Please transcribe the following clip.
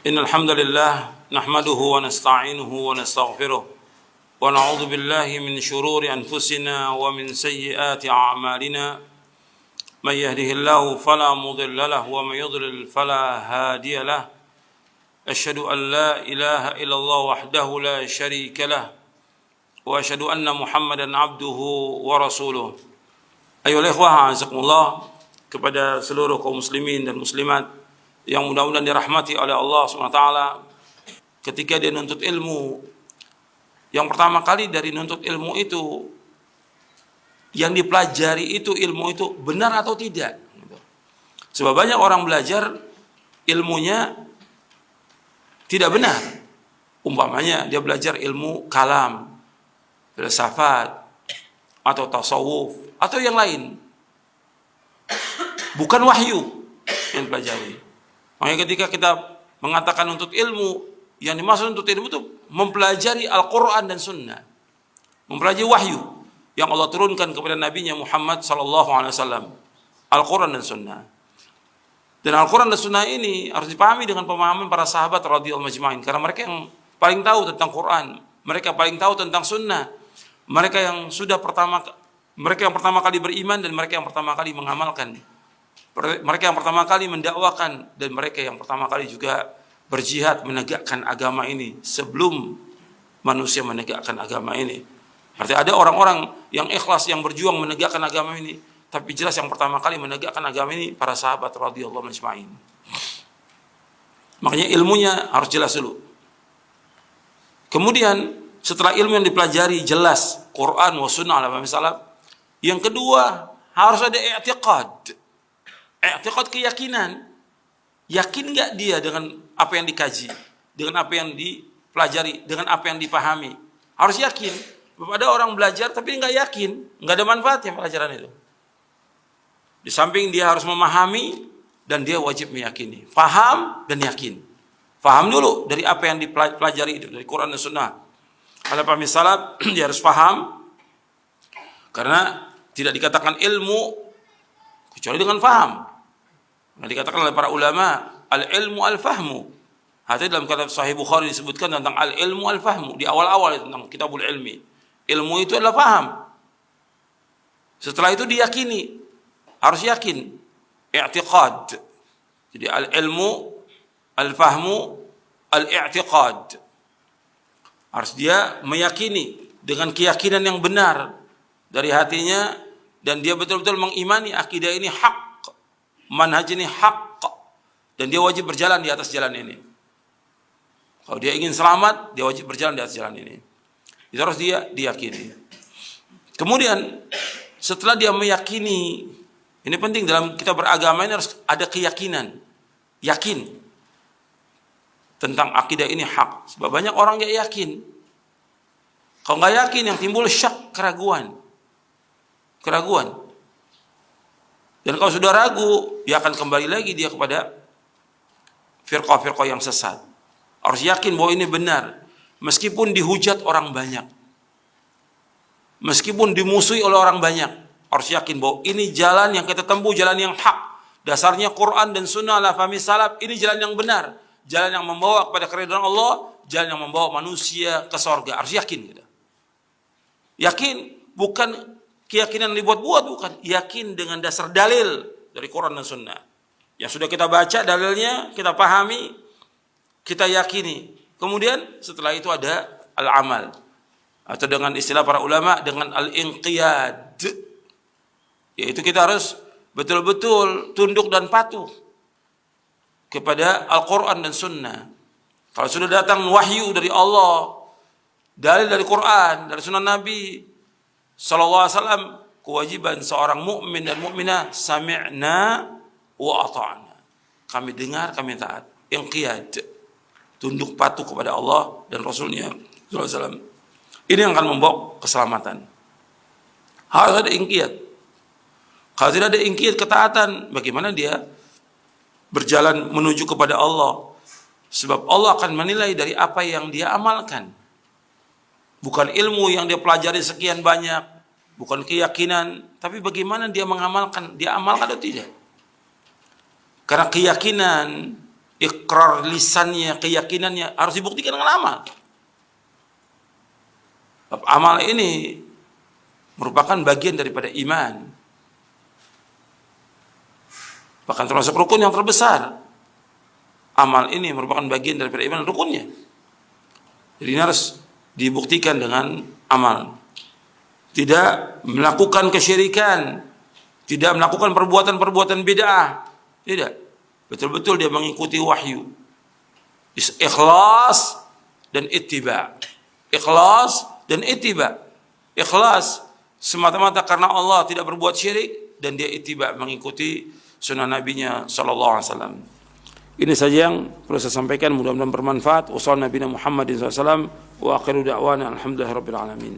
إن الحمد لله نحمده ونستعينه ونستغفره ونعوذ بالله من شرور أنفسنا ومن سيئات أعمالنا من يهده الله فلا مضل له ومن يضلل فلا هادي له أشهد أن لا إله إلا الله وحده لا شريك له وأشهد أن محمدا عبده ورسوله. Ayo ikhwah, azakumullah, kepada seluruh kaum muslimin dan muslimat yang mudah-mudahan dirahmati oleh Allah SWT. Ketika dia nuntut ilmu, yang pertama kali dari nuntut ilmu itu, yang dipelajari itu ilmu itu benar atau tidak. Sebab banyak orang belajar ilmunya tidak benar. Umpamanya dia belajar ilmu kalam, filsafat, atau tasawuf, atau yang lain, bukan wahyu yang dipelajari. Makanya ketika kita mengatakan untuk ilmu, yang dimaksud untuk ilmu itu mempelajari Al-Quran dan Sunnah, mempelajari wahyu yang Allah turunkan kepada Nabi-Nya Muhammad SAW, Al-Quran dan Sunnah. Dan Al-Quran dan Sunnah ini harus dipahami dengan pemahaman para sahabat radhiyallahu majma'in, karena mereka yang paling tahu tentang Quran, mereka paling tahu tentang Sunnah, mereka yang pertama kali beriman dan mereka yang pertama kali mengamalkan, mereka yang pertama kali mendakwakan, dan mereka yang pertama kali juga berjihad menegakkan agama ini sebelum manusia menegakkan agama ini. Artinya ada orang-orang yang ikhlas yang berjuang menegakkan agama ini, tapi jelas yang pertama kali menegakkan agama ini para sahabat radhiyallahu majma'in. Makanya ilmunya harus jelas dulu. Kemudian setelah ilmu yang dipelajari jelas Quran wa sunnah ala fahmi salaf, yang kedua harus ada i'tiqad. I'tiqad, keyakinan. Yakin enggak dia dengan apa yang dikaji, dengan apa yang dipelajari, dengan apa yang dipahami? Harus yakin. Ada orang belajar tapi enggak yakin, enggak ada manfaatnya pelajaran itu. Di samping dia harus memahami dan dia wajib meyakini. Faham dan yakin. Faham dulu dari apa yang dipelajari itu, dari Quran dan Sunnah. Ala fahmi salaf, dia harus paham, karena tidak dikatakan ilmu kecuali dengan faham. Nah, dikatakan oleh para ulama, al-ilmu al-fahmu. Hadis dalam kitab Sahih Bukhari disebutkan tentang al-ilmu al-fahmu di awal-awal tentang kitabul ilmi. Ilmu itu adalah paham. Setelah itu diyakini, harus yakin, i'tiqad. Jadi al-ilmu al-fahmu al-i'tiqad. Harus dia meyakini dengan keyakinan yang benar dari hatinya, dan dia betul-betul mengimani akidah ini hak, manhaj ini hak, dan dia wajib berjalan di atas jalan ini. Kalau dia ingin selamat, dia wajib berjalan di atas jalan ini. Itu harus dia diyakini. Kemudian setelah dia meyakini, ini penting dalam kita beragama ini harus ada keyakinan, yakin tentang akidah ini hak. Sebab banyak orang gak yakin. Kalau gak yakin, yang timbul syak, keraguan. Dan kalau sudah ragu, dia akan kembali lagi dia kepada firqah-firqah yang sesat. Harus yakin bahwa ini benar, meskipun dihujat orang banyak, meskipun dimusuhi oleh orang banyak. Harus yakin bahwa ini jalan yang kita tempuh, jalan yang hak. Dasarnya Quran dan Sunnah ala fahmi salaf, ini jalan yang benar, jalan yang membawa kepada keridhaan Allah, jalan yang membawa manusia ke surga. Harus yakin gitu. Yakin bukan keyakinan yang dibuat-buat, bukan. Yakin dengan dasar dalil dari Quran dan Sunnah. Yang sudah kita baca dalilnya, kita pahami, kita yakini. Kemudian setelah itu ada al-amal. Atau dengan istilah para ulama, dengan al-inqiyad. Yaitu kita harus betul-betul tunduk dan patuh kepada Al-Quran dan Sunnah. Kalau sudah datang wahyu dari Allah, dalil dari Quran, dari Sunnah Nabi SAW, kewajiban seorang mukmin dan mukminah, sami'na wa ata'na. Kami dengar, kami taat. Inqiyad, tunduk patuh kepada Allah dan Rasulnya SAW. Ini yang akan membawa keselamatan. Harus ada inqiyad. Kalau tidak ada inqiyad, ketaatan, bagaimana dia berjalan menuju kepada Allah? Sebab Allah akan menilai dari apa yang dia amalkan. Bukan ilmu yang dia pelajari sekian banyak, bukan keyakinan, tapi bagaimana dia mengamalkan, dia amalkan atau tidak. Karena keyakinan ikrar lisannya, keyakinannya harus dibuktikan dengan amal. Amal ini merupakan bagian daripada iman. Bahkan termasuk rukun yang terbesar. Amal ini merupakan bagian daripada iman rukunnya. Jadi ini harus dibuktikan dengan amal. Tidak melakukan kesyirikan, tidak melakukan perbuatan-perbuatan bid'ah. Tidak. Betul-betul dia mengikuti wahyu. Ikhlas dan ittiba. Ikhlas dan ittiba. Ikhlas semata-mata karena Allah, tidak berbuat syirik, dan dia ittiba mengikuti sunnah nabinya sallallahu alaihi wasallam. Ini saja yang perlu saya sampaikan, mudah-mudahan bermanfaat. Wassallallahu Nabi Muhammadin sallallahu alaihi wasallam wa akhiru da'wana alhamdulillahirabbil alamin.